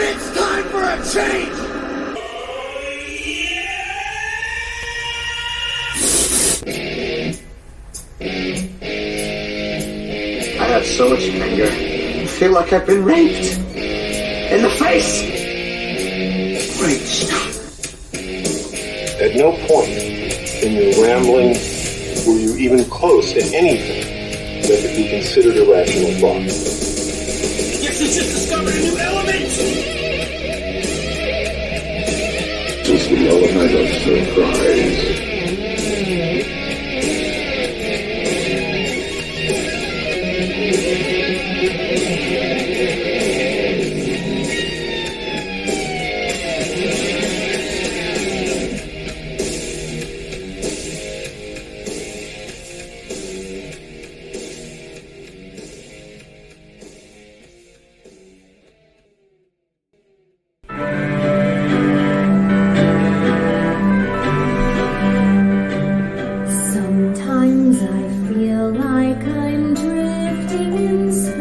And it's time for a change! I have so much anger. I feel like I've been raped. In the face! Great stuff. At no point in your rambling were you even close to anything that could be considered a rational thought. I guess we just discovered a new element! Just the element of surprise. Sometimes I feel like I'm drifting in space.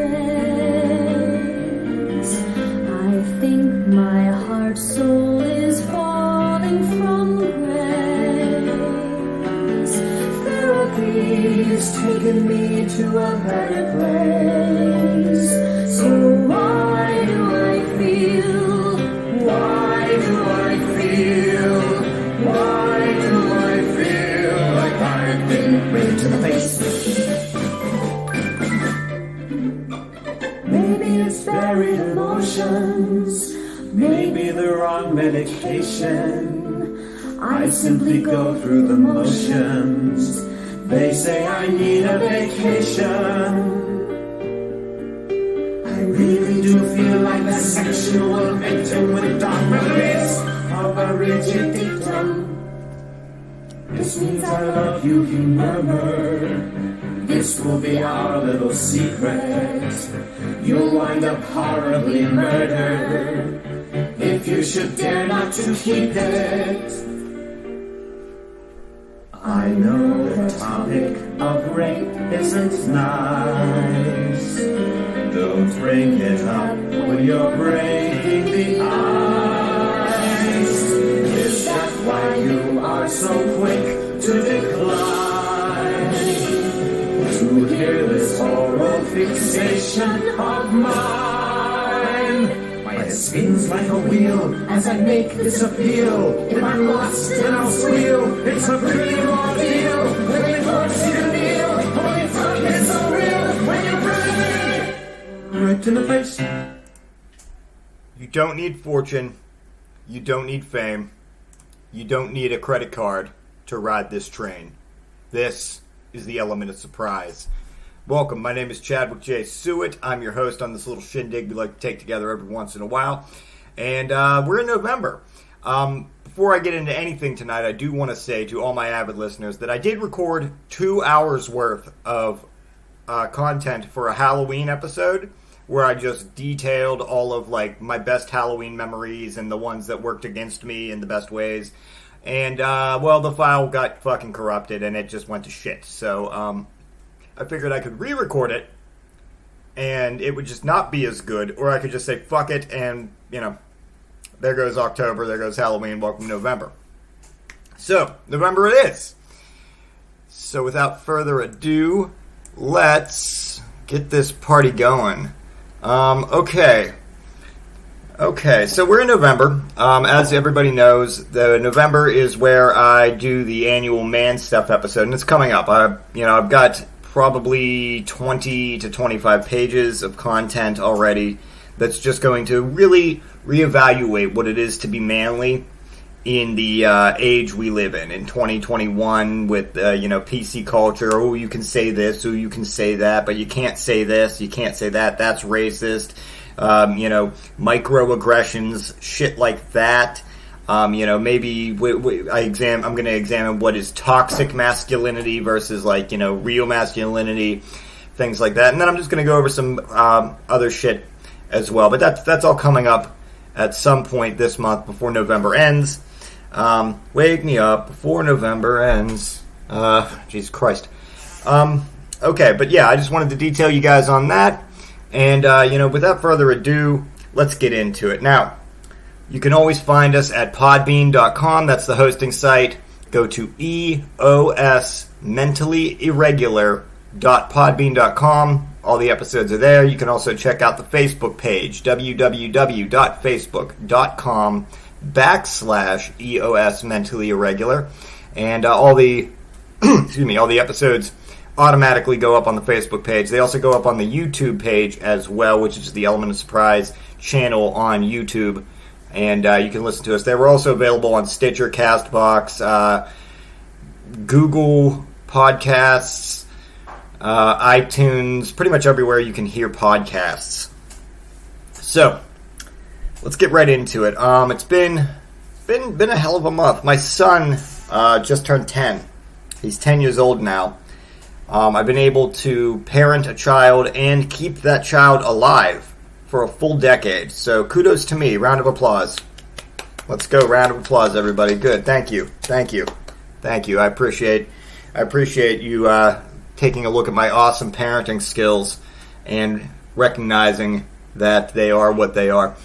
I think my heart soul is falling from grace. Therapy's taken me to a better place. So why do I feel? Why do I feel? Why do I feel like I've been raped in the face? Maybe it's buried emotions. Maybe the wrong medication. I simply go through the motions. They say I need a vacation. I really do feel like a sexual victim with dark memories of a rigid dictum. This means I love you, he murmured. This will be our little secret. You'll wind up horribly murdered if you should dare not to keep it. I know the topic of rape isn't nice. Don't bring it up when you're breaking the ice. Is that why you are so quick to decline to hear this oral fixation of mine? My head spins like a wheel as I make this appeal. If I'm lost, then I'll squeal. It's a pretty raw deal. When you force you to kneel, holy fuck, it's so real. When you're breathing right in the face. You don't need fortune. You don't need fame. You don't need a credit card to ride this train. This is the element of surprise. Welcome, my name is Chadwick J. Sewitt. I'm your host on this little shindig we like to take together every once in a while. And we're in November. Before I get into anything tonight, I do want to say to all my avid listeners that I did record 2 hours worth of content for a Halloween episode where I just detailed all of like my best Halloween memories and the ones that worked against me in the best ways. And, well, the file got fucking corrupted and it just went to shit. So, I figured I could re-record it and it would just not be as good, or I could just say fuck it and, you know, there goes October, there goes Halloween, welcome November. So, November it is. So, without further ado, let's get this party going. Okay, so we're in November. As everybody knows, the November is where I do the annual Man Stuff episode, and it's coming up. I've got probably 20 to 25 pages of content already that's just going to really reevaluate what it is to be manly in the age we live in 2021 with, PC culture. Oh, you can say this, oh, you can say that, but you can't say this, you can't say that, that's racist. Microaggressions, shit like that. Maybe I'm going to examine what is toxic masculinity versus real masculinity, things like that. And then I'm just going to go over some other shit as well. But that's all coming up at some point this month before November ends. Wake me up before November ends. Jesus Christ. Okay, but yeah, I just wanted to detail you guys on that. And, without further ado, let's get into it. Now, you can always find us at podbean.com. That's the hosting site. Go to eosmentallyirregular.podbean.com. All the episodes are there. You can also check out the Facebook page, www.facebook.com/eosmentallyirregular. And all the all the episodes automatically go up on the Facebook page. They also go up on the YouTube page as well, which is the Element of Surprise channel on YouTube. And you can listen to us there. We're also available on Stitcher, CastBox, Google Podcasts, iTunes, pretty much everywhere you can hear podcasts. So, let's get right into it. It's been a hell of a month. My son just turned 10. He's 10 years old now. I've been able to parent a child and keep that child alive for a full decade. So kudos to me. Round of applause. Let's go. Round of applause, everybody. Good. Thank you. Thank you. Thank you. I appreciate you taking a look at my awesome parenting skills and recognizing that they are what they are.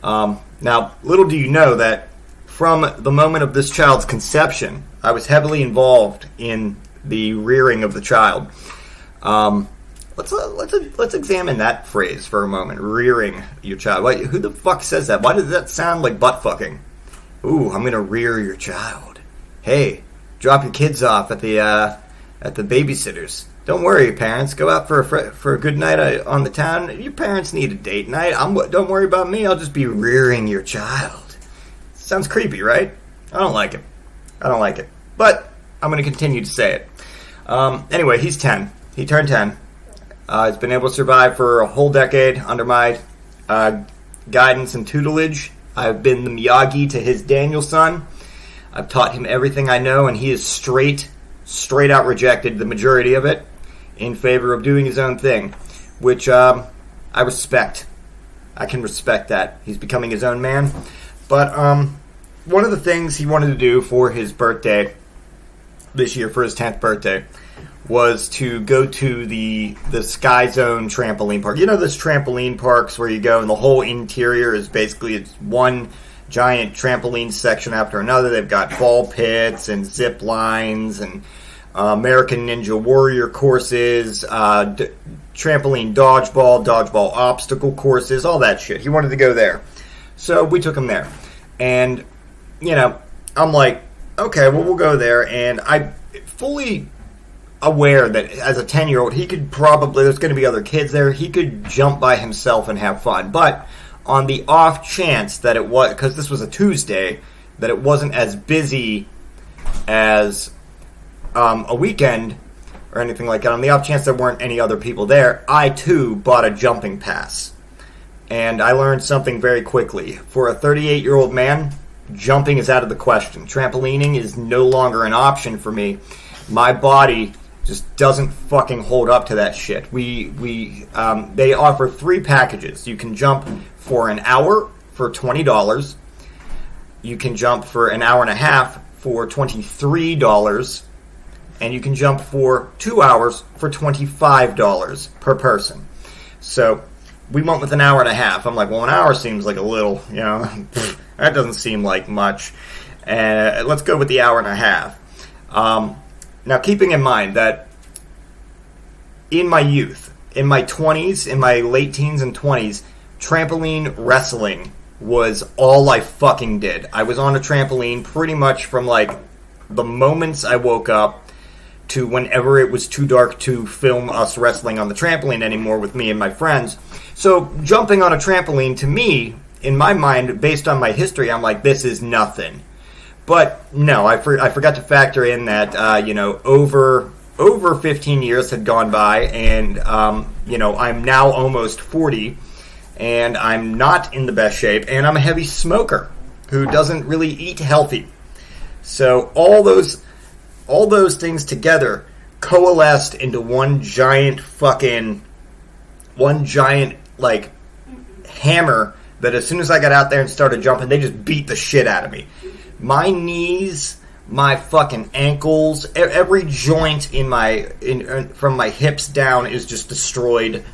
Now, little do you know that from the moment of this child's conception, I was heavily involved in the rearing of the child. Let's examine that phrase for a moment. Rearing your child. Wait, who the fuck says that? Why does that sound like butt fucking? Ooh, I'm gonna rear your child. Hey, drop your kids off at the babysitters. Don't worry, parents. Go out for a good night on the town. Your parents need a date night. Don't worry about me. I'll just be rearing your child. Sounds creepy, right? I don't like it. But I'm going to continue to say it. Anyway, he's 10. He turned 10. He's been able to survive for a whole decade under my guidance and tutelage. I've been the Miyagi to his Daniel-san. I've taught him everything I know, and he has straight out rejected the majority of it in favor of doing his own thing, which I respect. I can respect that. He's becoming his own man. But one of the things he wanted to do for his birthday this year, for his 10th birthday, was to go to the Sky Zone trampoline park. You know those trampoline parks where you go and the whole interior is basically it's one giant trampoline section after another. They've got ball pits and zip lines and American Ninja Warrior courses, trampoline dodgeball obstacle courses, all that shit. He wanted to go there. So we took him there. And, I'm like, okay, well, we'll go there. And I'm fully aware that as a 10-year-old, he could probably, there's going to be other kids there, he could jump by himself and have fun. But on the off chance that it was, because this was a Tuesday, that it wasn't as busy as a weekend or anything like that, on the off chance there weren't any other people there, I too bought a jumping pass. And I learned something very quickly. For a 38-year-old man, jumping is out of the question. Trampolining is no longer an option for me. My body just doesn't fucking hold up to that shit. They offer 3 packages. You can jump for an hour for $20. You can jump for an hour and a half for $23. And you can jump for 2 hours for $25 per person. So we went with an hour and a half. I'm like, well, an hour seems like a little, that doesn't seem like much. Let's go with the hour and a half. Now, keeping in mind that in my youth, in my 20s, in my late teens and 20s, trampoline wrestling was all I fucking did. I was on a trampoline pretty much from, the moments I woke up to whenever it was too dark to film us wrestling on the trampoline anymore with me and my friends. So jumping on a trampoline, to me, in my mind, based on my history, I'm like, this is nothing. But no, I forgot to factor in that, over 15 years had gone by, and, I'm now almost 40, and I'm not in the best shape, and I'm a heavy smoker who doesn't really eat healthy. So all those things together coalesced into one giant, hammer that as soon as I got out there and started jumping, they just beat the shit out of me. My knees, my fucking ankles, every joint from my hips down is just destroyed.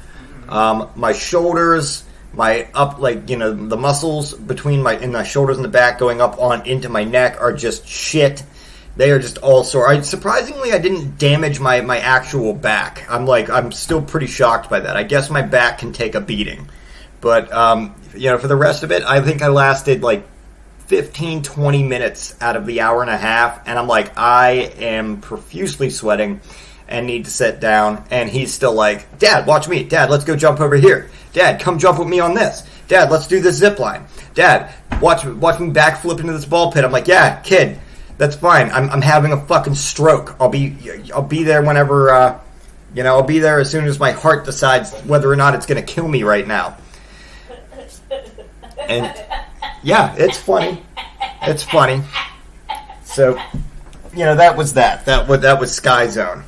My shoulders, My up, like, you know, the muscles between my shoulders and the back going up on into my neck are just shit. They are just all sore. Surprisingly, I didn't damage my actual back. I'm still pretty shocked by that. I guess my back can take a beating. But, you know, for the rest of it, I think I lasted like 15, 20 minutes out of the hour and a half. And I'm like, I am profusely sweating and need to sit down. And he's still like, Dad, watch me. Dad, let's go jump over here. Dad, come jump with me on this. Dad, let's do this zip line. Dad, watch me backflip into this ball pit. I'm like, yeah, kid, that's fine. I'm having a fucking stroke. I'll be there whenever, you know, I'll be there as soon as my heart decides whether or not it's going to kill me right now. And yeah, it's funny. It's funny. So, you know, that was that. That was Sky Zone.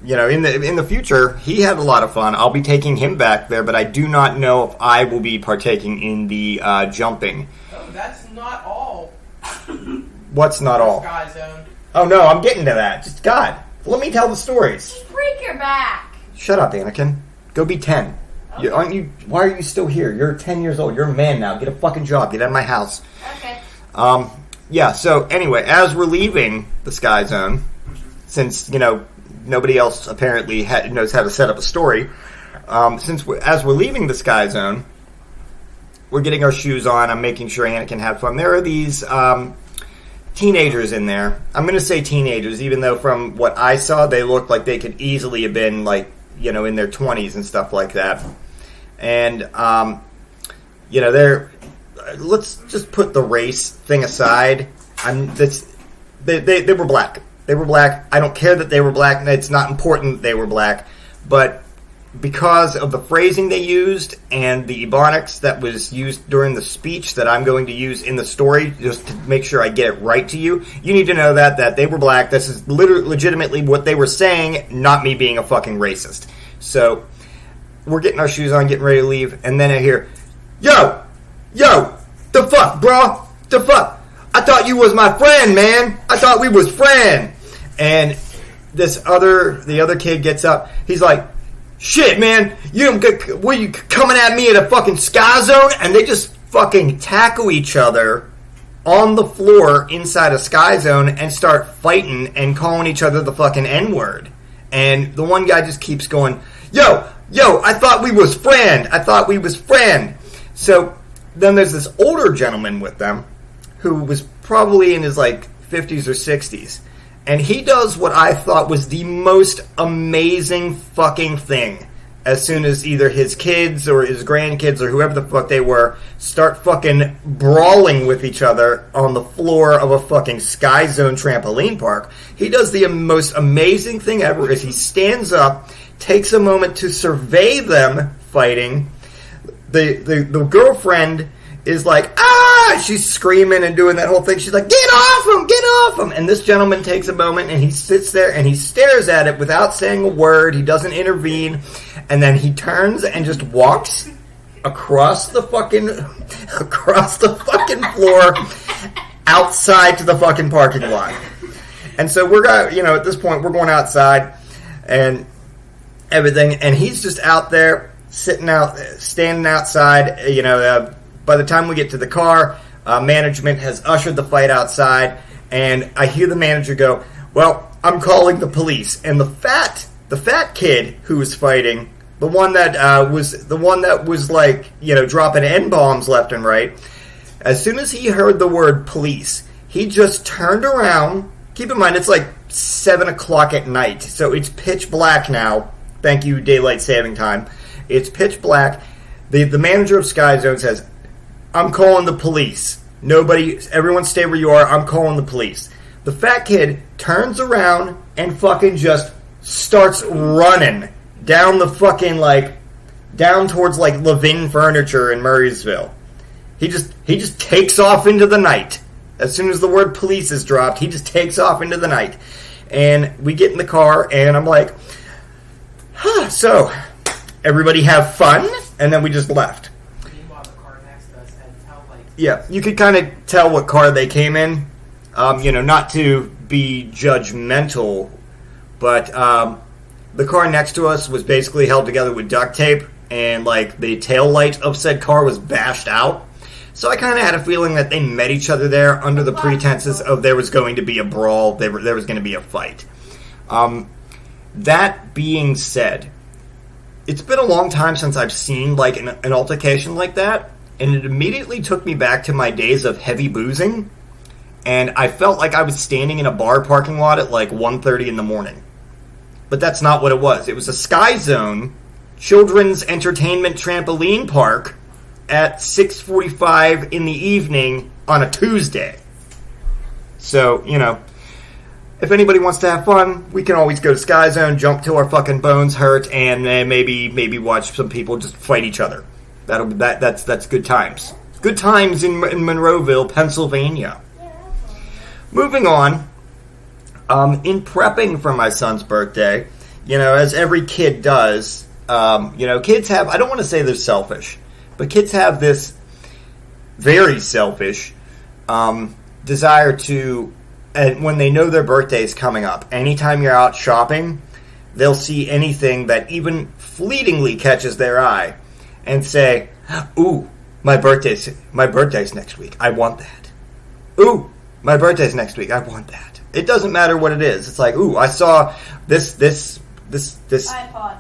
You know, in the future, he had a lot of fun. I'll be taking him back there, but I do not know if I will be partaking in the jumping. Oh, that's not all. What's not all? Sky Zone. Oh no, I'm getting to that. Just God, let me tell the stories. Just break your back. Shut up, Anakin. Go be 10. Okay. Aren't you? Why are you still here? You're 10 years old. You're a man now. Get a fucking job. Get out of my house. Okay. Yeah. So anyway, as we're leaving the Sky Zone, since you know nobody else apparently knows how to set up a story, as we're leaving the Sky Zone, we're getting our shoes on. I'm making sure Anakin had fun. There are these teenagers in there. I'm going to say teenagers, even though from what I saw, they looked like they could easily have been like, you know, in their 20s and stuff like that. And, you know, let's just put the race thing aside. They were black. They were black. I don't care that they were black. It's not important they were black. But because of the phrasing they used and the ebonics that was used during the speech that I'm going to use in the story, just to make sure I get it right to you, you need to know that they were black. This is legitimately what they were saying, not me being a fucking racist. So, we're getting our shoes on, getting ready to leave, and then I hear, Yo, the fuck, bro? The fuck? I thought you was my friend, man. I thought we was friend. And the other kid gets up. He's like, shit, man, were you coming at me at a fucking Sky Zone? And they just fucking tackle each other on the floor inside a Sky Zone and start fighting and calling each other the fucking N-word. And the one guy just keeps going, Yo, I thought we was friend. So then there's this older gentleman with them who was probably in his like 50s or 60s. And he does what I thought was the most amazing fucking thing. As soon as either his kids or his grandkids or whoever the fuck they were start fucking brawling with each other on the floor of a fucking Sky Zone trampoline park, he does the most amazing thing ever is he stands up, takes a moment to survey them fighting. The girlfriend is like, she's screaming and doing that whole thing. She's like, get off him. And this gentleman takes a moment and he sits there and he stares at it without saying a word. He doesn't intervene. And then he turns and just walks across the fucking floor outside to the fucking parking lot. And so at this point, we're going outside and everything. And he's just out there, standing outside, by the time we get to the car, management has ushered the fight outside, and I hear the manager go, well, I'm calling the police. And the fat kid who was fighting, the one that was like, dropping N-bombs left and right, as soon as he heard the word police, he just turned around. Keep in mind, it's like 7 o'clock at night, so it's pitch black now. Thank you, daylight saving time. It's pitch black. The manager of Sky Zone says, I'm calling the police. Everyone stay where you are. I'm calling the police. The fat kid turns around and fucking just starts running down the fucking, down towards, Levin Furniture in Murraysville. He just takes off into the night. As soon as the word police is dropped, he just takes off into the night. And we get in the car, and I'm like, so, everybody have fun? And then we just left. Yeah, you could kind of tell what car they came in. Not to be judgmental, but the car next to us was basically held together with duct tape, and like the tail light of said car was bashed out. So I kind of had a feeling that they met each other there under the pretenses of there was going to be a brawl, there was going to be a fight. That being said, it's been a long time since I've seen like an altercation like that, and it immediately took me back to my days of heavy boozing, and I felt like I was standing in a bar parking lot at like 1:30 in the morning. But that's not what it was. It was a Sky Zone children's entertainment trampoline park at 6:45 in the evening on a Tuesday. So, you know, if anybody wants to have fun, we can always go to Sky Zone, jump till our fucking bones hurt, and maybe watch some people just fight each other. That's good times. Good times in Monroeville, Pennsylvania. Moving on, in prepping for my son's birthday, you know, as every kid does, you know, kids have, I don't want to say they're selfish, but kids have this very selfish desire to, and when they know their birthday is coming up, anytime you're out shopping, they'll see anything that even fleetingly catches their eye and say, ooh, my birthday's next week. I want that. Ooh, my birthday's next week. I want that. It doesn't matter what it is. It's like, ooh, I saw this iPod.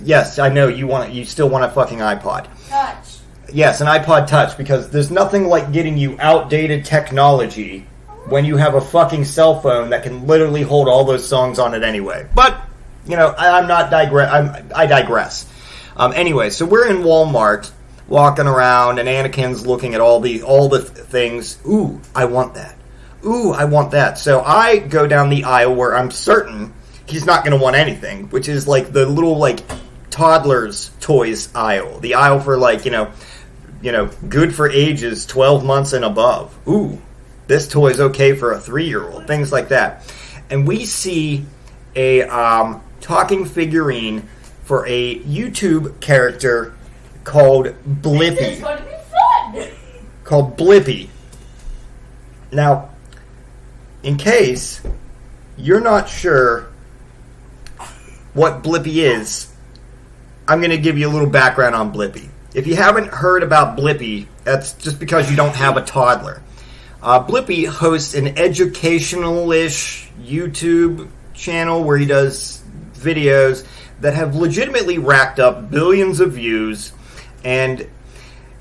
Yes, I know you still want a fucking iPod. Touch. Yes, an iPod Touch, because there's nothing like getting you outdated technology when you have a fucking cell phone that can literally hold all those songs on it anyway. But, you know, I digress. Anyway, so we're in Walmart, walking around, and Anakin's looking at all the things. Ooh, I want that. Ooh, I want that. So I go down the aisle where I'm certain he's not going to want anything, which is like the little like toddlers toys aisle, the aisle for like you know good for ages 12 months and above. Ooh, this toy's okay for a 3-year-old, things like that. And we see a talking figurine for a YouTube character called Blippi. This is going to be fun. Called Blippi. Now, in case you're not sure what Blippi is, I'm going to give you a little background on Blippi. If you haven't heard about Blippi, that's just because you don't have a toddler. Blippi hosts an educational-ish YouTube channel where he does videos that have legitimately racked up billions of views, and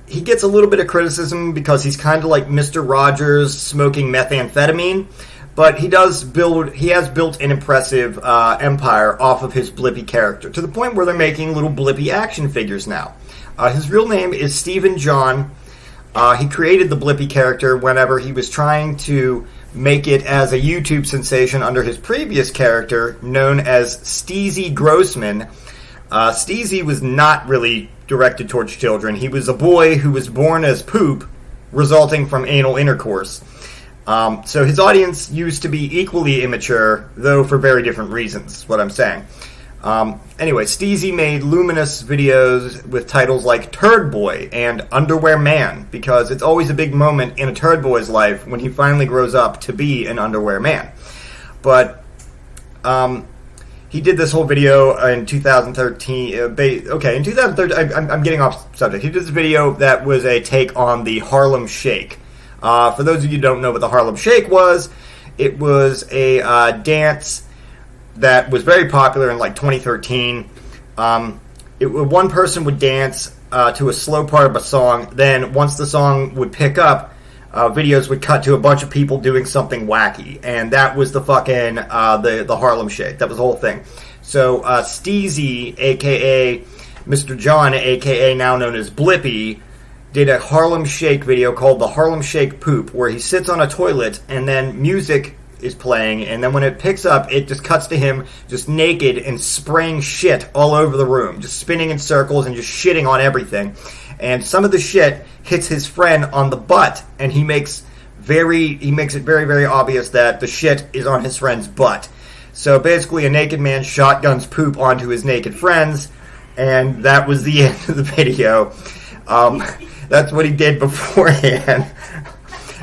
he gets a little bit of criticism because he's kind of like Mr. Rogers smoking methamphetamine, but he has built an impressive empire off of his Blippi character, to the point where they're making little Blippi action figures now. His real name is Stephen John. He created the Blippi character whenever he was trying to make it as a YouTube sensation under his previous character, known as Steezy Grossman. Steezy was not really directed towards children. He was a boy who was born as poop, resulting from anal intercourse. So his audience used to be equally immature, though for very different reasons, is what I'm saying. Anyway, Steezy made luminous videos with titles like Turd Boy and Underwear Man, because it's always a big moment in a turd boy's life when he finally grows up to be an underwear man. But he did this whole video in 2013. In 2013, I'm getting off subject. He did this video that was a take on the Harlem Shake. For those of you who don't know what the Harlem Shake was, it was a dance that was very popular in like 2013. One person would dance to a slow part of a song. Then once the song would pick up, videos would cut to a bunch of people doing something wacky, and that was the fucking the Harlem Shake. That was the whole thing. So Steezy, aka Mr. John, aka now known as Blippi, did a Harlem Shake video called the Harlem Shake Poop, where he sits on a toilet and then music is playing, and then when it picks up, it just cuts to him just naked and spraying shit all over the room, just spinning in circles and just shitting on everything. And some of the shit hits his friend on the butt, and he makes it very, very obvious that the shit is on his friend's butt. So basically, a naked man shotguns poop onto his naked friends, and that was the end of the video. That's what he did beforehand.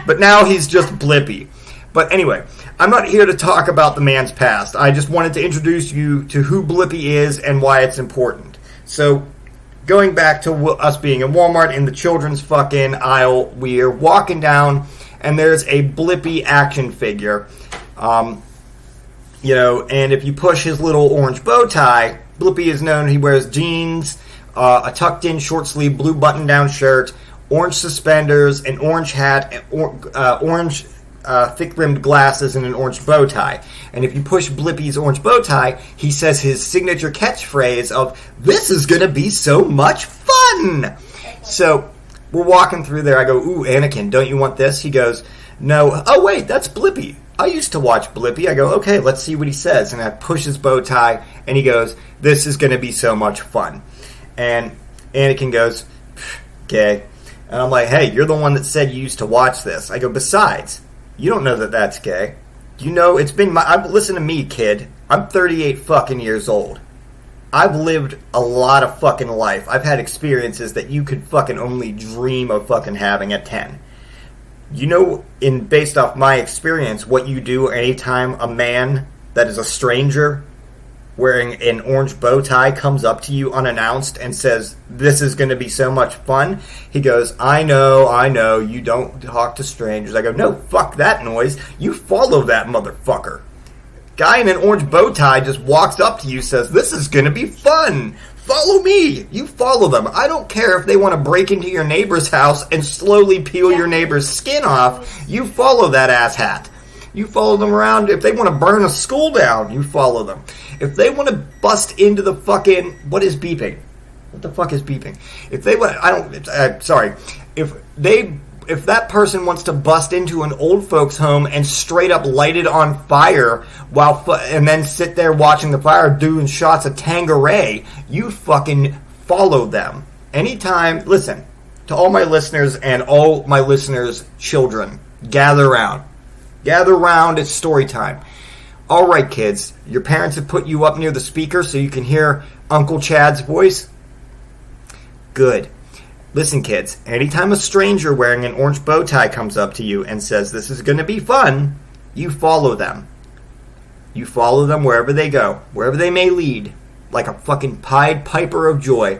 But now he's just Blippi. But anyway, I'm not here to talk about the man's past. I just wanted to introduce you to who Blippi is and why it's important. So, going back to us being in Walmart in the children's fucking aisle, we're walking down, and there's a Blippi action figure. You know, and if you push his little orange bow tie, Blippi is known, he wears jeans, a tucked-in short-sleeve blue button-down shirt, orange suspenders, an orange hat, orange thick-rimmed glasses, and an orange bow tie. And if you push Blippi's orange bow tie, he says his signature catchphrase of, "This is gonna be so much fun!" So, we're walking through there, I go, "Ooh, Anakin, don't you want this?" He goes, "No." "Oh, wait, that's Blippi. I used to watch Blippi." I go, "Okay, let's see what he says." And I push his bow tie, and he goes, "This is going to be so much fun." And Anakin goes, "Okay." And I'm like, "Hey, you're the one that said you used to watch this." I go, "Besides, you don't know that that's gay. You know, it's been listen to me, kid. I'm 38 fucking years old. I've lived a lot of fucking life. I've had experiences that you could fucking only dream of fucking having at 10. You know, based off my experience, what you do anytime a man that is a stranger wearing an orange bow tie comes up to you unannounced and says, "This is going to be so much fun." He goes, I know, you don't talk to strangers." I go, "No, fuck that noise. You follow that motherfucker." Guy in an orange bow tie just walks up to you, says, "This is going to be fun. Follow me." You follow them. I don't care if they want to break into your neighbor's house and slowly peel your neighbor's skin off. You follow that asshat. You follow them around. If they want to burn a school down, you follow them. If they want to bust into the fucking... What is beeping? What the fuck is beeping? If they want... sorry. If that person wants to bust into an old folks' home and straight up light it on fire and then sit there watching the fire doing shots of Tanqueray, you fucking follow them. Anytime, listen, to all my listeners and all my listeners' children, gather around. Gather around, it's story time. All right, kids, your parents have put you up near the speaker so you can hear Uncle Chad's voice? Good. Listen, kids, anytime a stranger wearing an orange bow tie comes up to you and says, "This is going to be fun," you follow them. You follow them wherever they go, wherever they may lead, like a fucking Pied Piper of joy,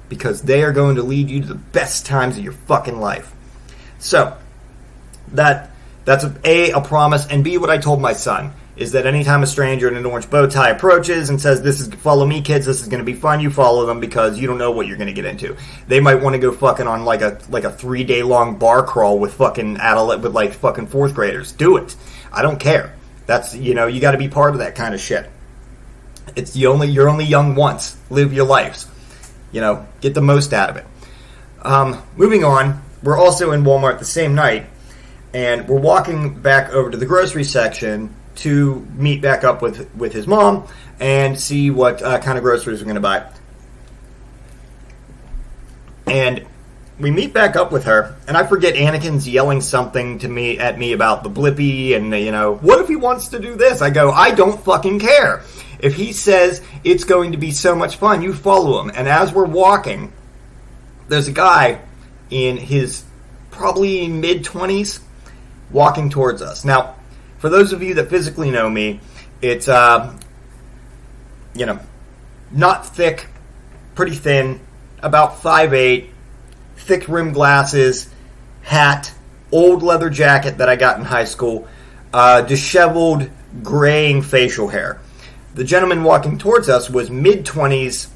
because they are going to lead you to the best times of your fucking life. So, that's A, a promise, and B, what I told my son, is that anytime a stranger in an orange bow tie approaches and says, "Follow me, kids, this is going to be fun," you follow them, because you don't know what you're going to get into. They might want to go fucking on like a 3-day-long bar crawl with fucking fucking fourth graders. Do it. I don't care. That's, you got to be part of that kind of shit. You're only young once. Live your lives. Get the most out of it. Moving on, we're also in Walmart the same night, and we're walking back over to the grocery section to meet back up with his mom and see what kind of groceries we're going to buy. And we meet back up with her, and I forget Anakin's yelling something at me about the Blippi, and what if he wants to do this? I go, I don't fucking care. If he says it's going to be so much fun, you follow him. And as we're walking, there's a guy in his probably mid-20s walking towards us. Now, for those of you that physically know me, it's, not thick, pretty thin, about 5'8", thick rimmed glasses, hat, old leather jacket that I got in high school, disheveled, graying facial hair. The gentleman walking towards us was mid-20s,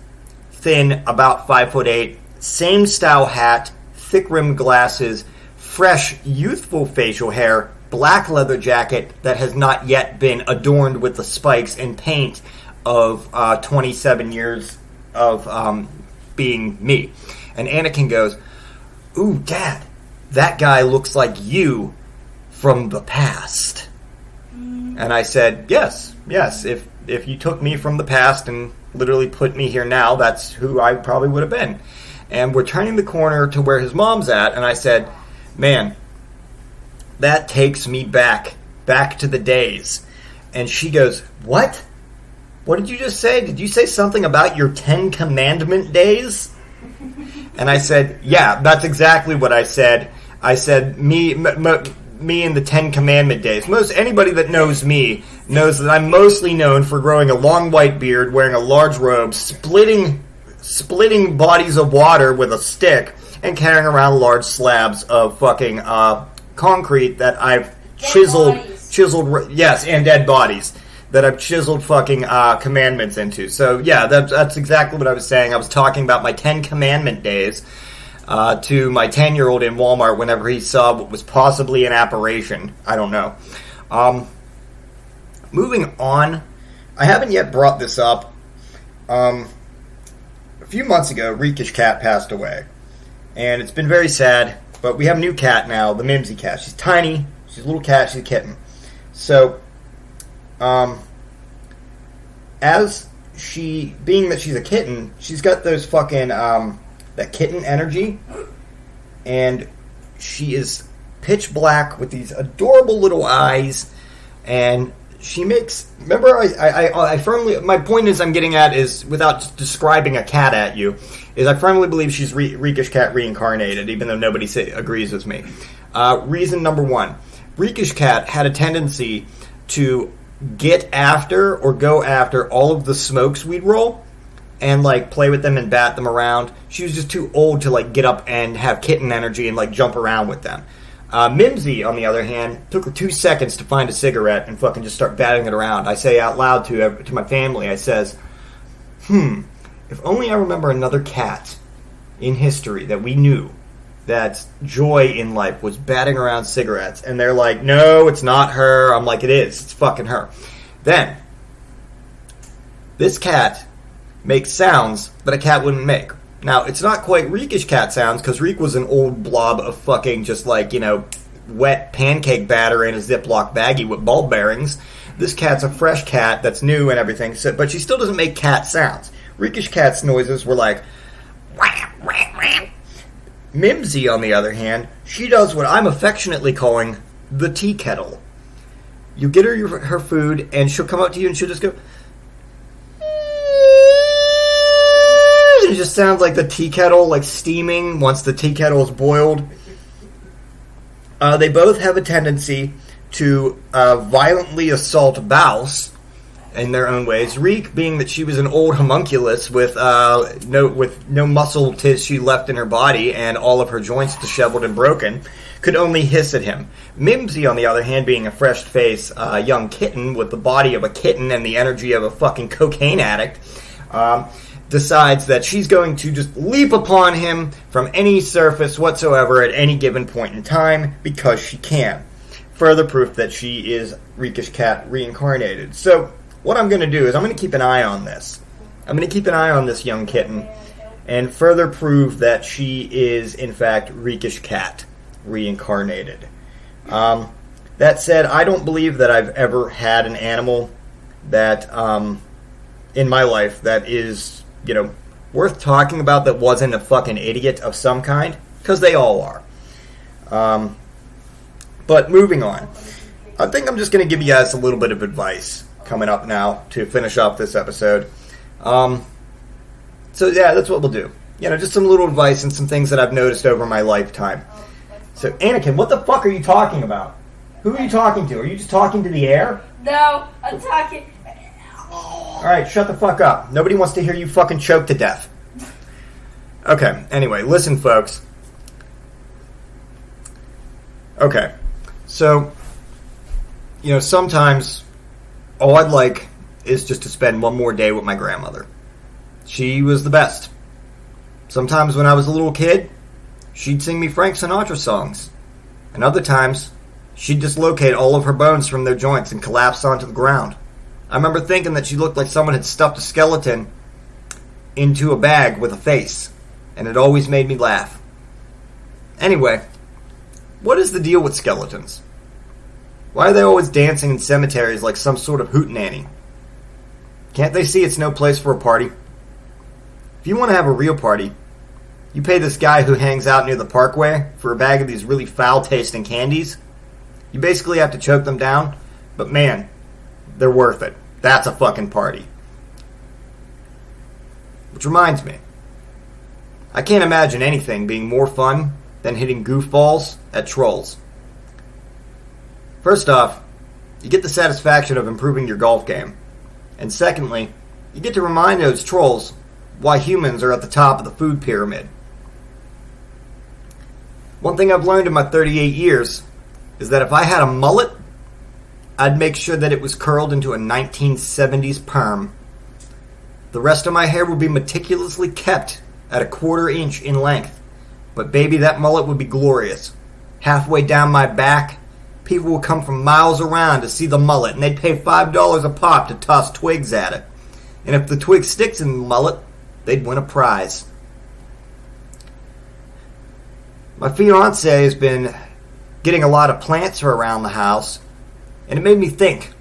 thin, about 5'8", same style hat, thick rimmed glasses, fresh, youthful facial hair, black leather jacket that has not yet been adorned with the spikes and paint of 27 years of being me. And Anakin goes, "Ooh, Dad, that guy looks like you from the past." And I said, yes, if you took me from the past and literally put me here now, that's who I probably would have been. And we're turning the corner to where his mom's at, and I said, "Man, that takes me back to the days." And she goes, "What? What did you just say? Did you say something about your 10 Commandment days?" And I said, "Yeah, that's exactly what I said. I said, me in the 10 Commandment days." Anybody that knows me knows that I'm mostly known for growing a long white beard, wearing a large robe, splitting splitting bodies of water with a stick and carrying around large slabs of fucking concrete that I've chiseled, yes, and dead bodies that I've chiseled fucking commandments into. So yeah, that's exactly what I was saying. I was talking about my 10 commandment days to my 10-year-old in Walmart whenever he saw what was possibly an apparition. I don't know. Moving on, I haven't yet brought this up. A few months ago, Rikish cat passed away. And it's been very sad, but we have a new cat now, the Mimsy cat. She's tiny, she's a little cat, she's a kitten. So, being that she's a kitten, she's got those fucking, that kitten energy. And she is pitch black with these adorable little eyes. And she makes, remember, I firmly, my point is I'm getting at is, without describing a cat at you, is I firmly believe she's Rikish cat reincarnated, even though nobody agrees with me. Reason number one, Rikish cat had a tendency to get after or go after all of the smokes we'd roll and like play with them and bat them around. She was just too old to like get up and have kitten energy and like jump around with them. Mimsy, on the other hand, took her 2 seconds to find a cigarette and fucking just start batting it around. I say out loud to my family, I says, if only I remember another cat in history that we knew that joy in life was batting around cigarettes. And they're like, no, it's not her. I'm like, it is. It's fucking her. Then, this cat makes sounds that a cat wouldn't make. Now, it's not quite Rikish cat sounds, because Reek was an old blob of fucking just like, wet pancake batter in a Ziploc baggie with ball bearings. This cat's a fresh cat that's new and everything, but she still doesn't make cat sounds. Rikish cat's noises were like, wham, wham, wham. Mimsy, on the other hand, she does what I'm affectionately calling the tea kettle. You get her food, and she'll come up to you and she'll just go, it just sounds like the tea kettle, like steaming once the tea kettle is boiled. They both have a tendency to violently assault Baus in their own ways. Reek, being that she was an old homunculus with no muscle tissue left in her body and all of her joints disheveled and broken, could only hiss at him. Mimsy, on the other hand, being a fresh-faced young kitten with the body of a kitten and the energy of a fucking cocaine addict, decides that she's going to just leap upon him from any surface whatsoever at any given point in time because she can. Further proof that she is Rikish cat reincarnated. So, what I'm going to do is I'm going to keep an eye on this. I'm going to keep an eye on this young kitten and further prove that she is, in fact, Rikish cat reincarnated. That said, I don't believe that I've ever had an animal that, in my life, that is, worth talking about that wasn't a fucking idiot of some kind, because they all are. But moving on, I think I'm just going to give you guys a little bit of advice coming up now to finish off this episode. So yeah, that's what we'll do. Just some little advice and some things that I've noticed over my lifetime. So Anakin, what the fuck are you talking about? Who are you talking to? Are you just talking to the air? No, I'm talking. Alright, shut the fuck up. Nobody wants to hear you fucking choke to death. Okay, anyway, listen, folks. Okay, so, sometimes all I'd like is just to spend one more day with my grandmother. She was the best. Sometimes when I was a little kid, she'd sing me Frank Sinatra songs. And other times, she'd dislocate all of her bones from their joints and collapse onto the ground. I remember thinking that she looked like someone had stuffed a skeleton into a bag with a face, and it always made me laugh. Anyway, what is the deal with skeletons? Why are they always dancing in cemeteries like some sort of hootenanny? Can't they see it's no place for a party? If you want to have a real party, you pay this guy who hangs out near the parkway for a bag of these really foul-tasting candies. You basically have to choke them down, but man, they're worth it. That's a fucking party. Which reminds me, I can't imagine anything being more fun than hitting goofballs at trolls. First off, you get the satisfaction of improving your golf game. And secondly, you get to remind those trolls why humans are at the top of the food pyramid. One thing I've learned in my 38 years is that if I had a mullet, I'd make sure that it was curled into a 1970s perm. The rest of my hair would be meticulously kept at a 1/4 inch in length. But baby, that mullet would be glorious. Halfway down my back, people would come from miles around to see the mullet, and they'd pay $5 a pop to toss twigs at it. And if the twig sticks in the mullet, they'd win a prize. My fiancé has been getting a lot of plants for around the house, and it made me think,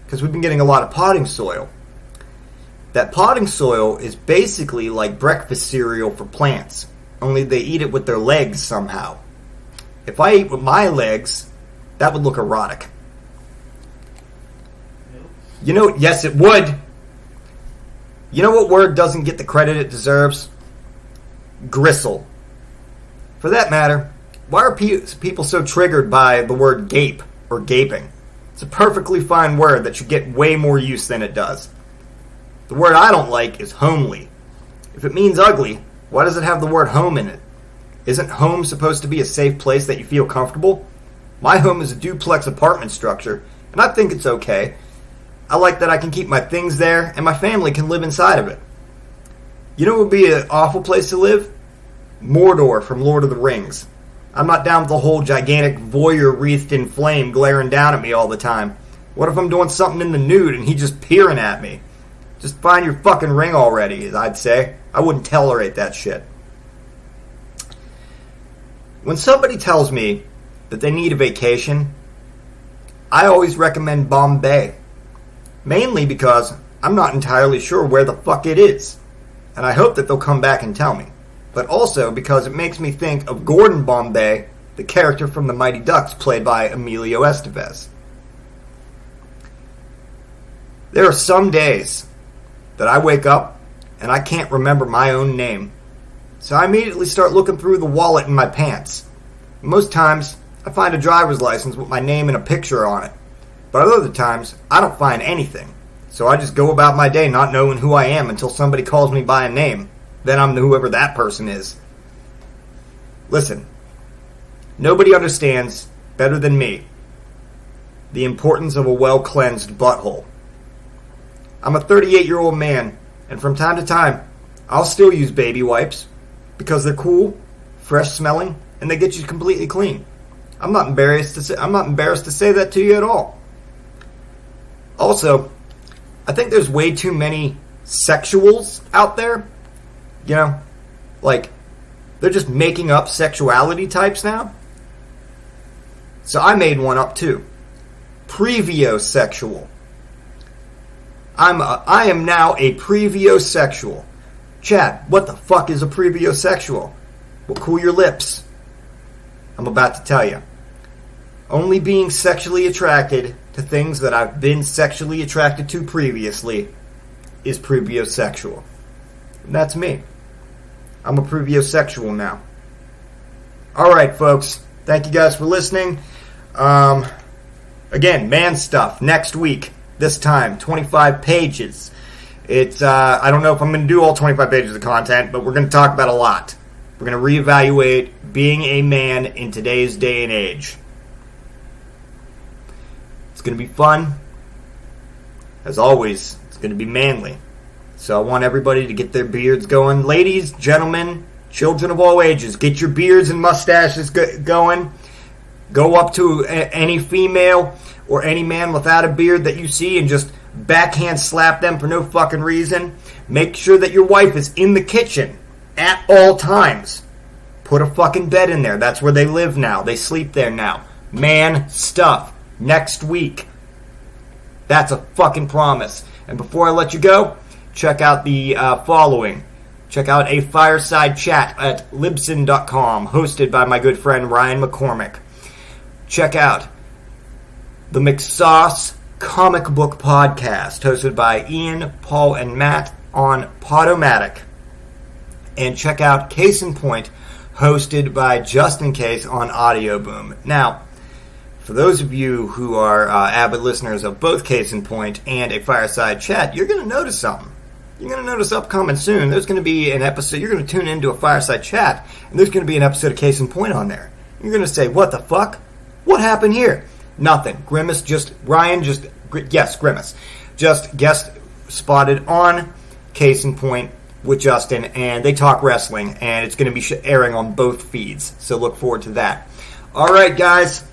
because we've been getting a lot of potting soil. That potting soil is basically like breakfast cereal for plants, only they eat it with their legs somehow. If I ate with my legs, that would look erotic. You know, yes it would. You know what word doesn't get the credit it deserves? Gristle. For that matter, why are people so triggered by the word gape or gaping? It's a perfectly fine word that should get way more use than it does. The word I don't like is homely. If it means ugly, why does it have the word home in it? Isn't home supposed to be a safe place that you feel comfortable? My home is a duplex apartment structure, and I think it's okay. I like that I can keep my things there, and my family can live inside of it. You know what would be an awful place to live? Mordor from Lord of the Rings. I'm not down with the whole gigantic voyeur wreathed in flame glaring down at me all the time. What if I'm doing something in the nude and he's just peering at me? Just find your fucking ring already, I'd say. I wouldn't tolerate that shit. When somebody tells me that they need a vacation, I always recommend Bombay. Mainly because I'm not entirely sure where the fuck it is. And I hope that they'll come back and tell me. But also because it makes me think of Gordon Bombay, the character from the Mighty Ducks played by Emilio Estevez. There are some days that I wake up and I can't remember my own name. So I immediately start looking through the wallet in my pants. Most times, I find a driver's license with my name and a picture on it. But other times, I don't find anything. So I just go about my day not knowing who I am until somebody calls me by a name. Then I'm whoever that person is. Listen, nobody understands better than me the importance of a well-cleansed butthole. I'm a 38-year-old man, and from time to time, I'll still use baby wipes because they're cool, fresh-smelling, and they get you completely clean. I'm not embarrassed to say that to you at all. Also, I think there's way too many sexuals out there. You know, like, they're just making up sexuality types now. So I made one up too. Previosexual. I am now a previosexual. Chad, what the fuck is a previosexual? Well, cool your lips. I'm about to tell you. Only being sexually attracted to things that I've been sexually attracted to previously is previosexual. And that's me. I'm a previosexual now. Alright, folks. Thank you guys for listening. Again, man stuff next week. This time, 25 pages. It's, I don't know if I'm going to do all 25 pages of content, but we're going to talk about a lot. We're going to reevaluate being a man in today's day and age. It's going to be fun. As always, it's going to be manly. So I want everybody to get their beards going. Ladies, gentlemen, children of all ages, get your beards and mustaches going. Go up to any female or any man without a beard that you see and just backhand slap them for no fucking reason. Make sure that your wife is in the kitchen at all times. Put a fucking bed in there. That's where they live now. They sleep there now. Man stuff. Next week. That's a fucking promise. And before I let you go, check out the following. Check out a fireside chat at libsyn.com, hosted by my good friend Ryan McCormick. Check out the McSauce Comic Book Podcast, hosted by Ian, Paul, and Matt on Podomatic. And check out Case in Point, hosted by Justin Case on Audio Boom. Now, for those of you who are avid listeners of both Case in Point and a Fireside Chat, you're going to notice something. you're going to notice upcoming soon, there's going to be an episode, you're going to tune into a Fireside Chat, and there's going to be an episode of Case in Point on there. You're going to say, what the fuck? What happened here? Nothing. Grimace just guest spotted on Case in Point with Justin, and they talk wrestling, and it's going to be airing on both feeds, so look forward to that. All right, guys,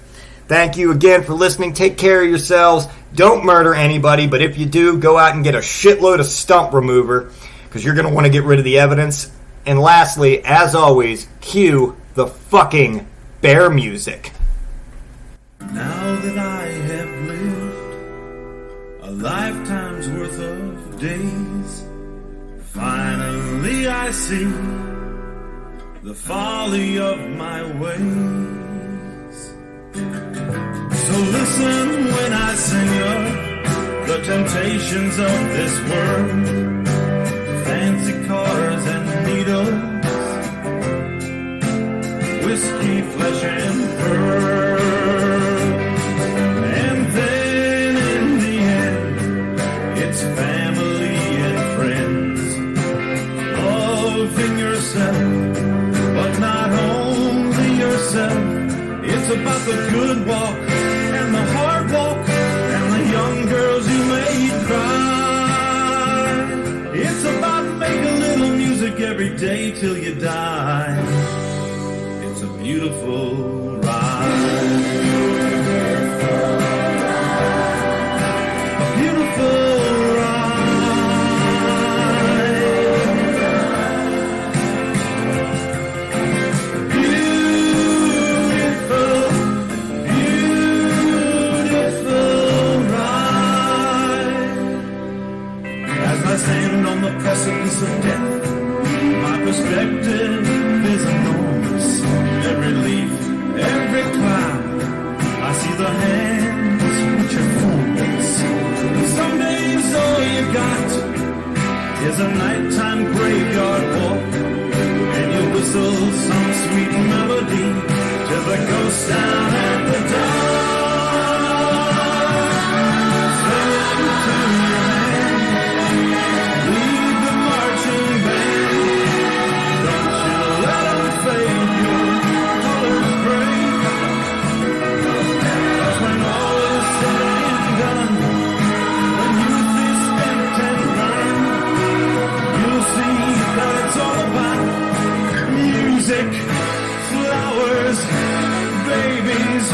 thank you again for listening. Take care of yourselves. Don't murder anybody, but if you do, go out and get a shitload of stump remover, because you're going to want to get rid of the evidence. And lastly, as always, cue the fucking bear music. Now that I have lived a lifetime's worth of days, finally I see the folly of my ways. So listen when I sing of the temptations of this world, fancy cars and needles, whiskey, flesh and pearls. And then in the end, it's family and friends, loving yourself, but not only yourself. It's about the good walk and the hard walk and the young girls you made cry. It's about making a little music every day till you die. It's a beautiful ride. A beautiful stand on the precipice of death. My perspective is enormous. Every leaf, every cloud, I see the hands which are formless. And some days all you got is a nighttime graveyard walk, and you whistle some sweet melody to the ghost down at the dark. Sing to your hand. Lead the marching band. Don't you let them fade your colors gray. 'Cause when all is said and done, when youth is spent and burned, you'll see that it's all about music, flowers, babies,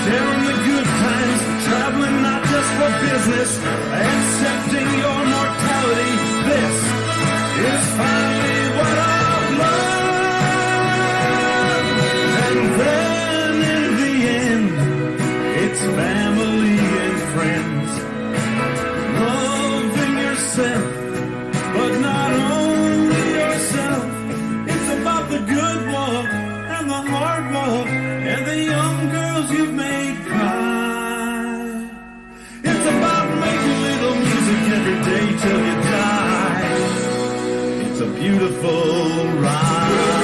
sharing the good times, traveling not just for business, accepting your mortality. This is finally what I've learned. And then in the end, it's family and friends, loving yourself, but not only yourself. It's about the good walk and the hard walk and the young girls you've made cry. It's about making little music every day till you die. It's a beautiful ride.